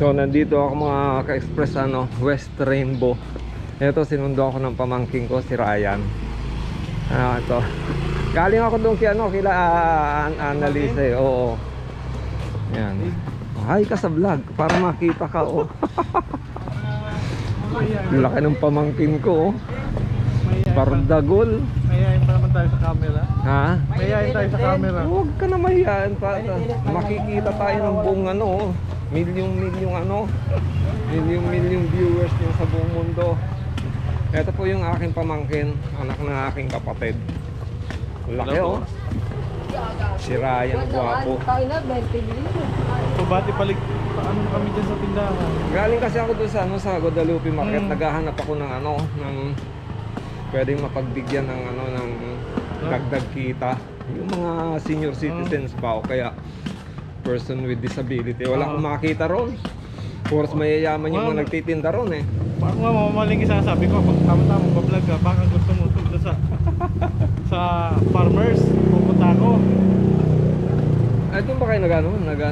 So nandito ako mga ka-express West Rainbow. Ito sinundo ako ng pamangking ko si Ryan. Ito. Galing ako doon kila Annalisa eh. Oo. Yan. Hi ka sa vlog para makita ka oh. Laki ng pamangkin ko oh. Bardagol. Mayayain pa naman tayo sa camera. Ha? Mayayain tayo sa camera. Huwag ka na mahihain pa. Makikita tayo ng buong milyong viewers niyo sa buong mundo. Ito po yung aking pamangkin, anak ng aking kapatid. Laki oh. Si Ryan, guwapo. Pabati palig, paano kami dyan sa tindahan? Galing kasi ako doon sa Guadalupe Market. Naghahanap ako ng pwedeng mapagbigyan ng dagdag kita. Yung mga senior citizens ba o kaya person with disability. Wala akong makita ron. Puros mayayaman yung mga nagtitinda ron eh. Baka nga mamamalingki sa sabi ko, pag tama-tama mag-vlog ka, baka gusto mo doon sa farmers, pupunta ako. Ay, doon ba kayo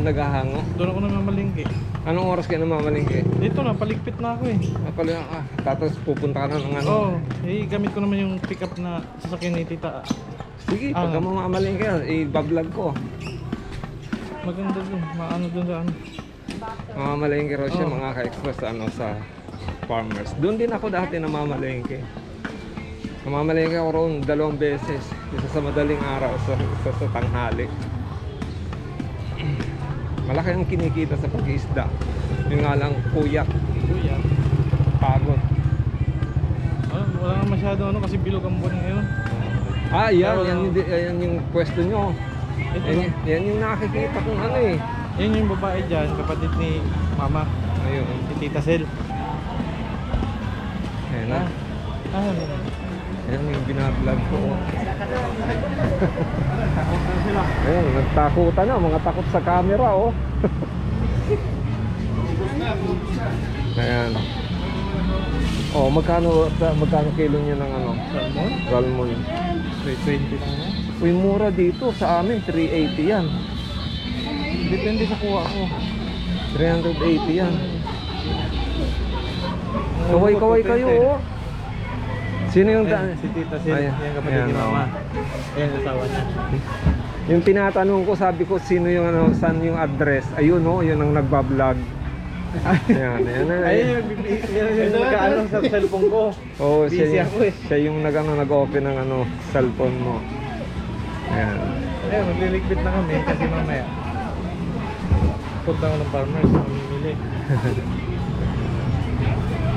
naghahango? Doon ako namamalingki. Anong oras kayo namamalingki? Dito na, paligpit na ako eh. Tapos pupunta ka na ng Oo, gamit ko naman yung pick-up na sasakyan ni Tita. Sige, pagka mamamalingki i-vlog ko. Maganda dun, maano dun sa ano. Mamamalingki raw siya mga ka-express sa farmers. Doon din ako dati namamalingki. Namamalingki ako roon 2 beses. Isa sa madaling araw, isa sa tanghali. Malaki ang kinikita sa pag-iisda. Yung nga lang kuyak. Pagod. Wala nga masyado kasi bilog ang buwan ngayon. Yan yung pwesto nyo. Yan yung nakikita kong eh. Yan yung babae dyan, kapatid ni Mama. Ayun. Si Tita Sel. Ayan na. Ayan yung binablog ko. Ayan, nagtakutan na. Mga takot sa camera oh. Ayan. Oh, magkano kilo niya ng Salmon? Salmon. 320 lang yan. Uy, mura dito. Sa amin, 380 yan. Depende sa kuha ko. 380 yan. Kaway-kaway kayo oh. Sino yung Si Tita Sil, yung kapatid ni Mama. Ayan, asawa niya. Yung tinatanong ko, sabi ko sino yung saan yung address. Ayun oh, yun ang nagbablog. Ayan. Ayun yung nag-ano sa cellphone ko. Oo, Busy ako eh. siya yung nag-open ng cellphone mo. Ayan. Ayun, magliligpit na kami kasi mamaya punta ko ng farmers, mamimili.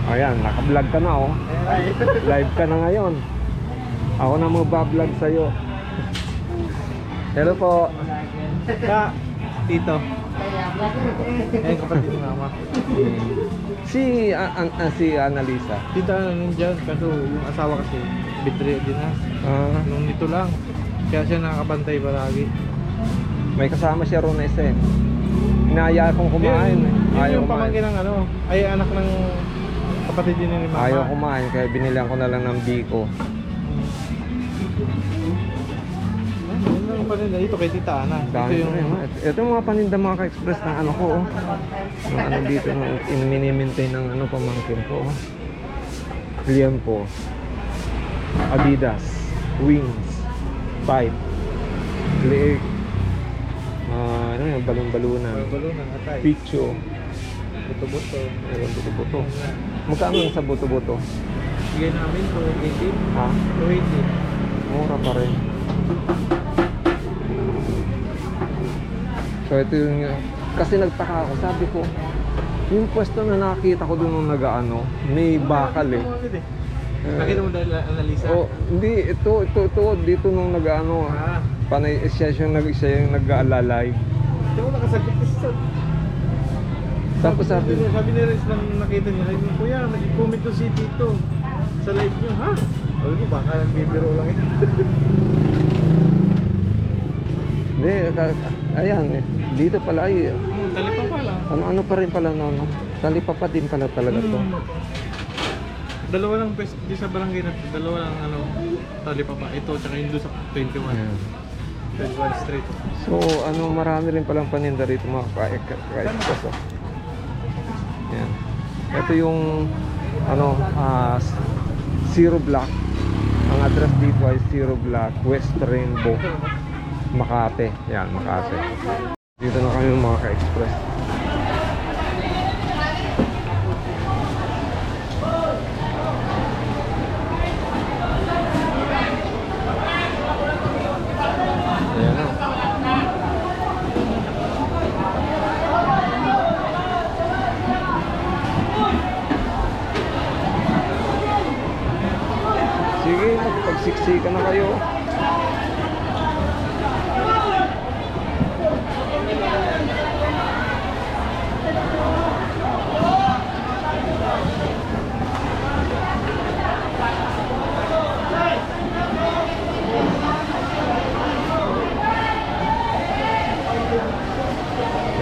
Ayan, naka-vlog ka na oh. Live ka na ngayon. Ako na magbablog sa'yo. Hello po. Tito. Ayun, kapatid ni Mama. Si Annalisa. Tita nandiyan, kaso yung asawa kasi bedridden na. Nung nito lang. Kaya siya nakakabantay palagi. May kasama siya ron na isa eh. Inaya akong kumain. Yun yung pamangkin ng ay anak ng kapatid din ni Mama. Ayaw kumain kaya binilihan ko na lang ng biko. Ano yung paninda dito kay Tita Ana? Ito yung mga paninda mga ka-express ng ko oh. Yung dito mini-maintain ng pamangkin ko oh. Liempo, Adidas, Wings, Pipe, Leeg, yung balon-balunan, atay. Picho, Buto-buto. buto-buto. Magkano yung sa buto-buto? Bigay namin 280. Ha? 280. Mura pa rin. So ito yung kasi nagtaka ako, sabi ko yung pwesto na nakita ko doon nung may bakal eh. Nakita mo dahil Annalisa? Oh, hindi ito dito nung panay siya yung nag-aalalay. Ito mo nakasagot isa. Tapos sabi ni Riz nang nakita niya, kuya, nag-comment to si Tito sa live niyo, ha? Sabi ko, baka nagbibiro lang ito. Hindi, ayan eh. Dito pala ay Talipa pala. ano pa rin pala talipa pa din pala talaga to. Dalawa lang di sa barangay na dalawa lang talipa pa. Ito tsaka yung doon sa 21. Ayan. 21 Street. So marami rin palang paninda rito mga ka-express oh. Yan. Ito yung ano, Zero Block. Ang address dito ay Zero Block, West Rainbow, Makati. Yan, Makati. Dito na kami mga ka-express. Ayan na. Sige, magpagsiksikan na kayo.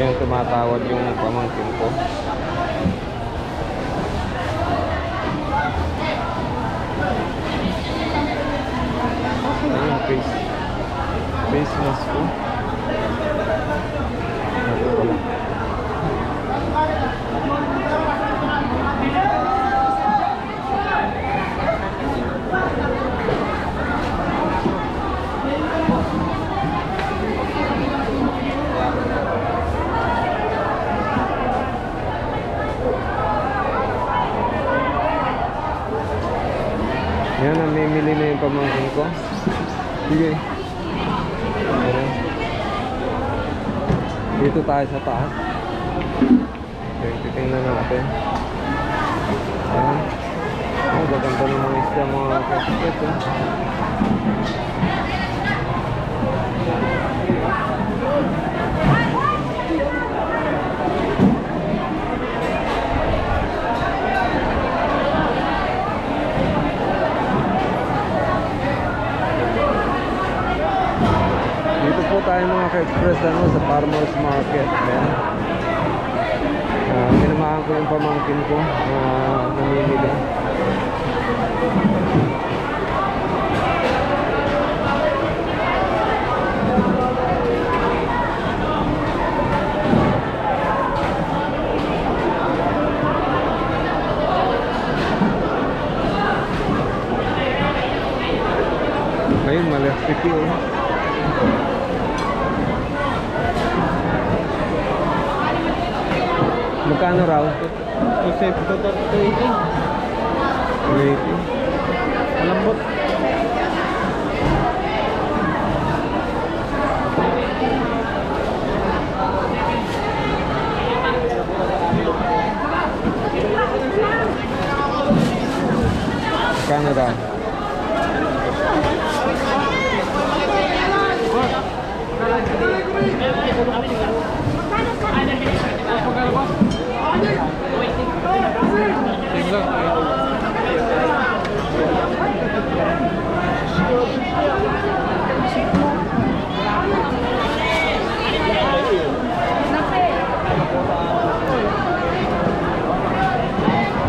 Yan, tumatawag yung pamangkin ko. Ayun, face mask ko. Ito pala. Yan, namimili na yung pamangkin ko. Sige. Ayan. Dito tayo sa taas. Okay, titingnan natin. Ayan. Oh, gaganda ng mga isda, mga kapit. Dito po tayo mga ka-express sa farmers market. Ayan. Minamahan ko yung pamangkin ko namimili. Ayun, malastik yun. Magkano raw? 280. 280. Malambot. Magkano raw?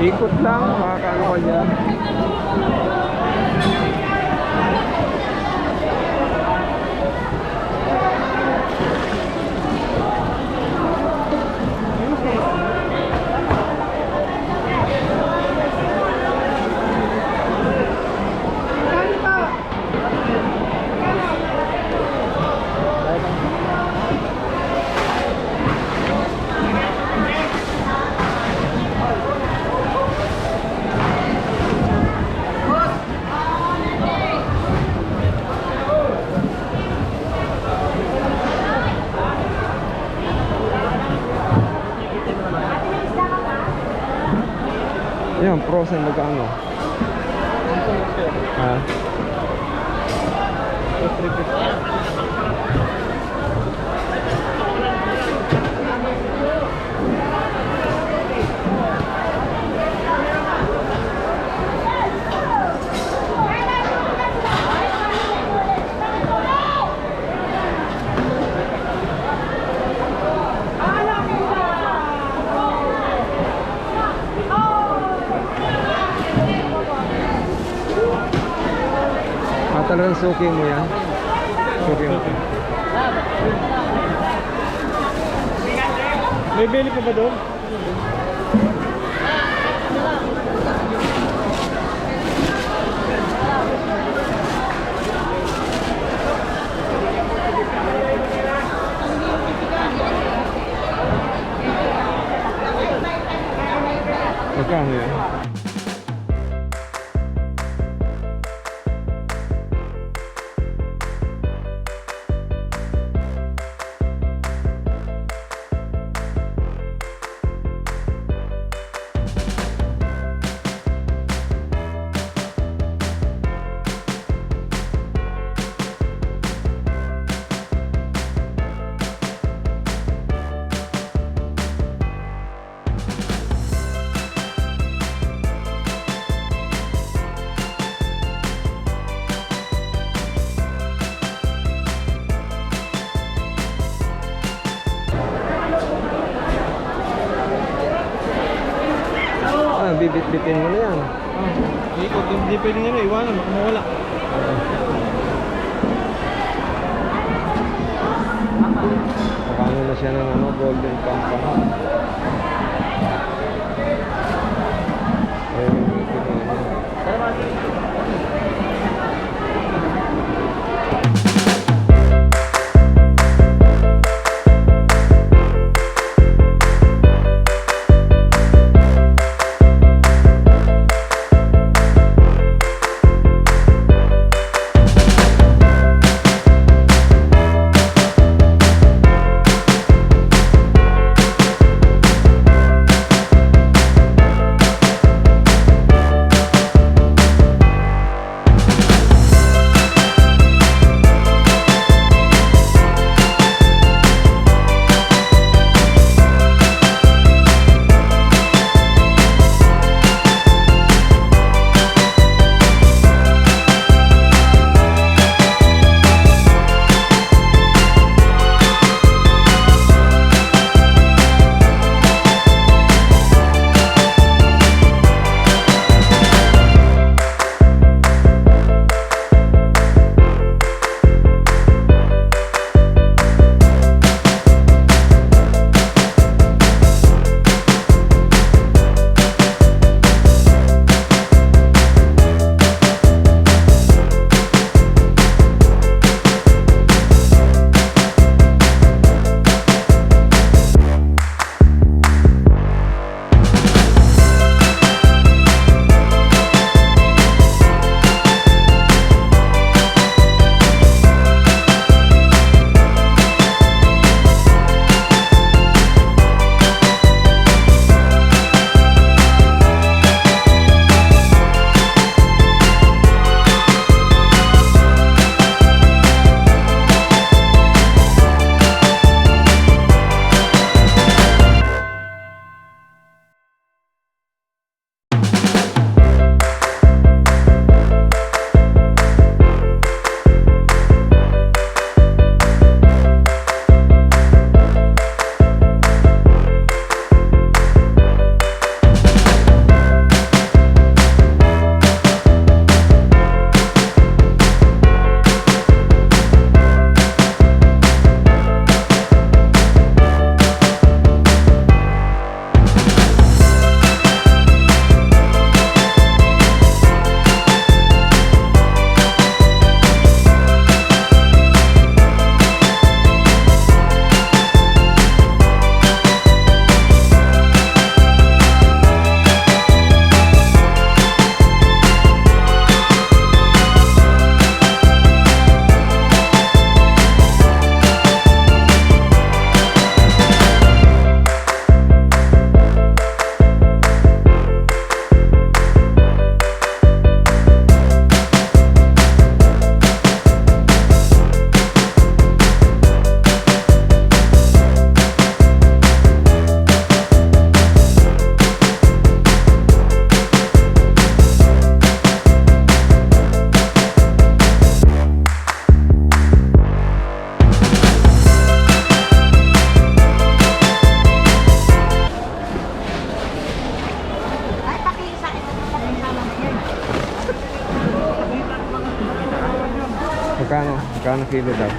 Ikot lang, makakaano ka dyan. Yan, frozen magkano? Ha? Talagang suki mo yan? Suki mo. May beli pa ba doon? Magkano yan? Ah, bibit-bitin mo na yan. Ikot, hindi pwedeng ano, iwanan, baka mawala. Pakano na siya ng ano, golden pampang. Ayun, tingnan niya. Magkano? Magkano kilo daw?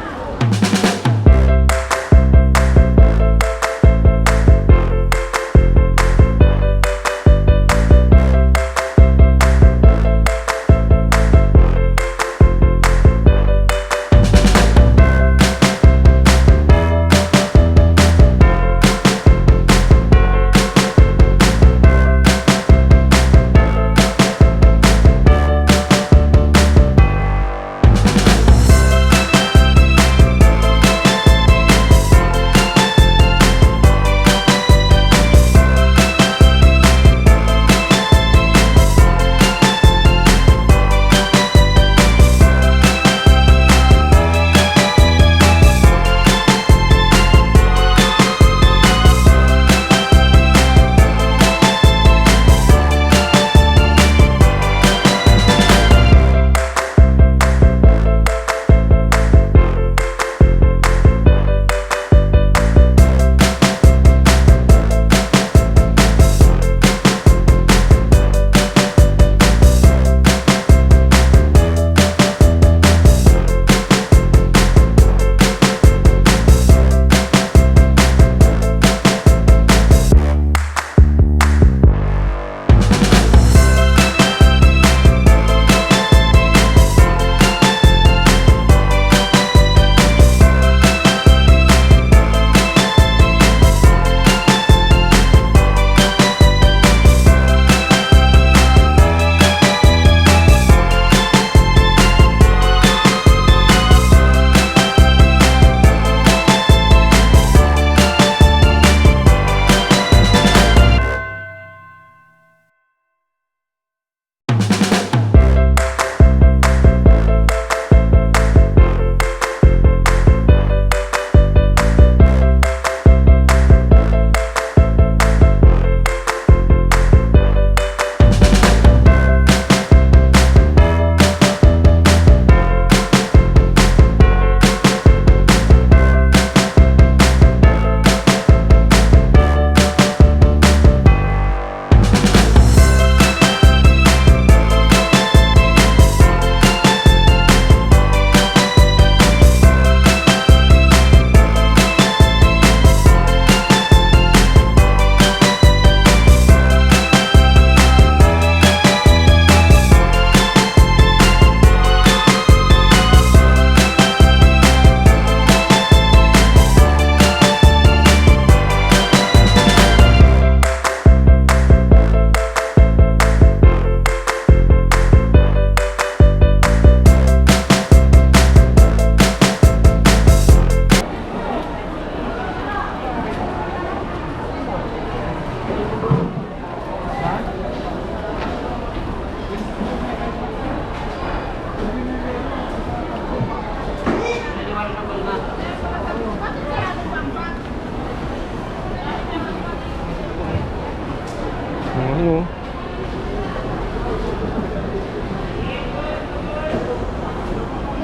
Ano?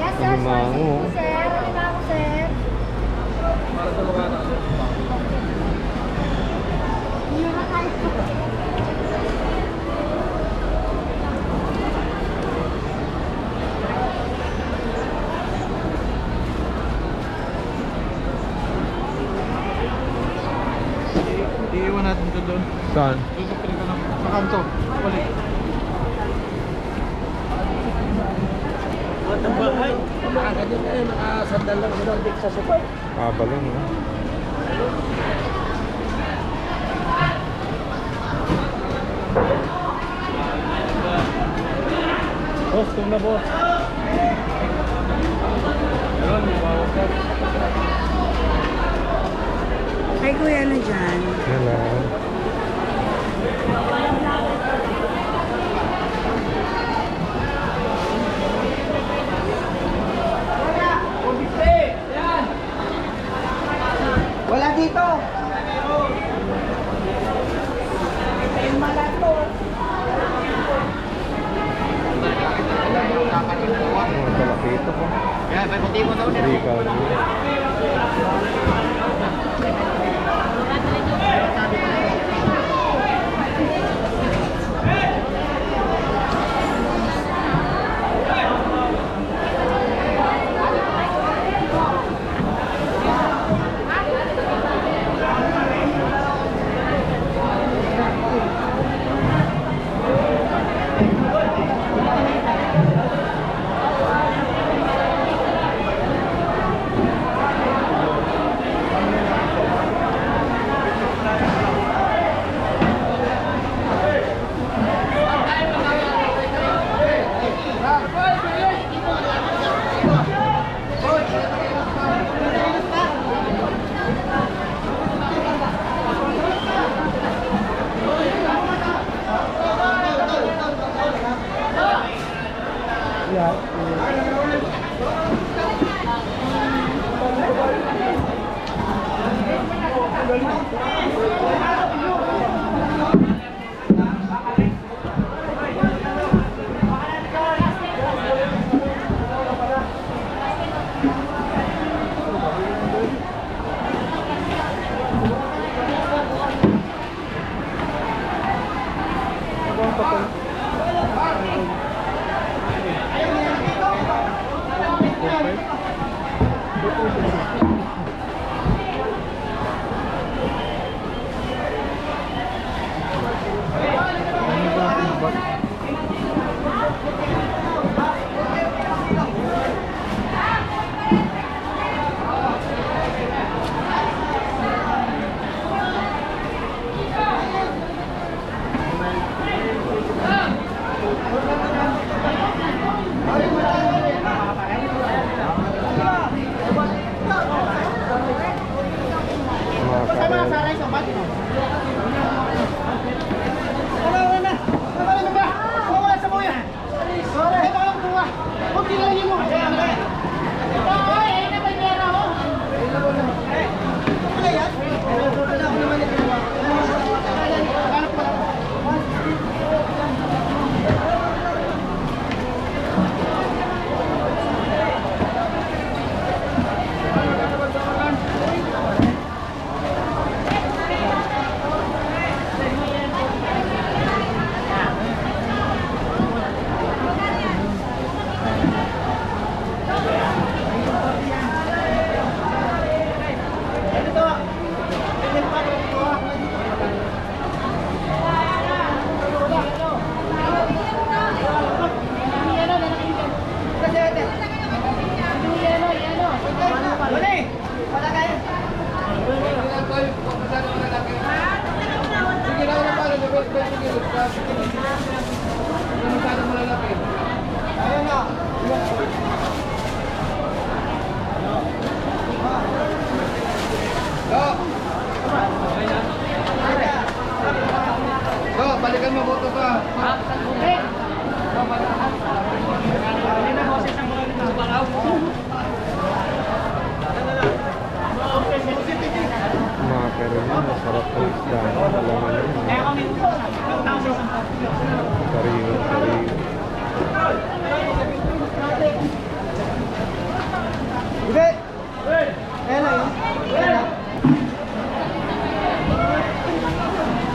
Yes, sir. Alimango. Sorry, sir. Alimango, sir. Yun na tayo. Iiwan natin ito doon. Saan? Doon sa pinaka sa kanto. Balik. Ang bahay. Nakaganyan na yun, nakasandal lang sila dik sa sopa. Kabalon, no? Boss, ito na boss. Yun, mabawag ka. Ay, kuya na dyan. Hello. Wala dito. Mga kalapito ko. Yan, may puti mo daw Hindi ka. Balikan mo boto ka. Mga pero yun, masarap ng isda. Alam mo yun.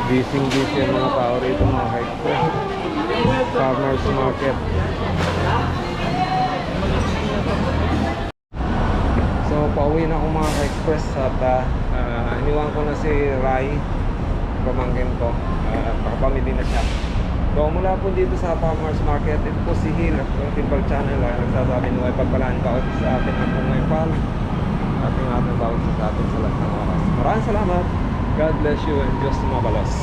Busy ang mga tao rito mga ka-express. Farmers market. So pauwi na ako mga ka-express at iniwan ko na si Rai, pamangkin ko. Nakapamili na siya. So mula po dito sa farmers market, ito po si Hill at yung Timbal Channel ay nagsasabi na ay pagpalaan ka sa ating atong ngayon pal. Ating bawat sa ating sa lahat ng oras. Maraming salamat. God bless you and Diyos mabalos.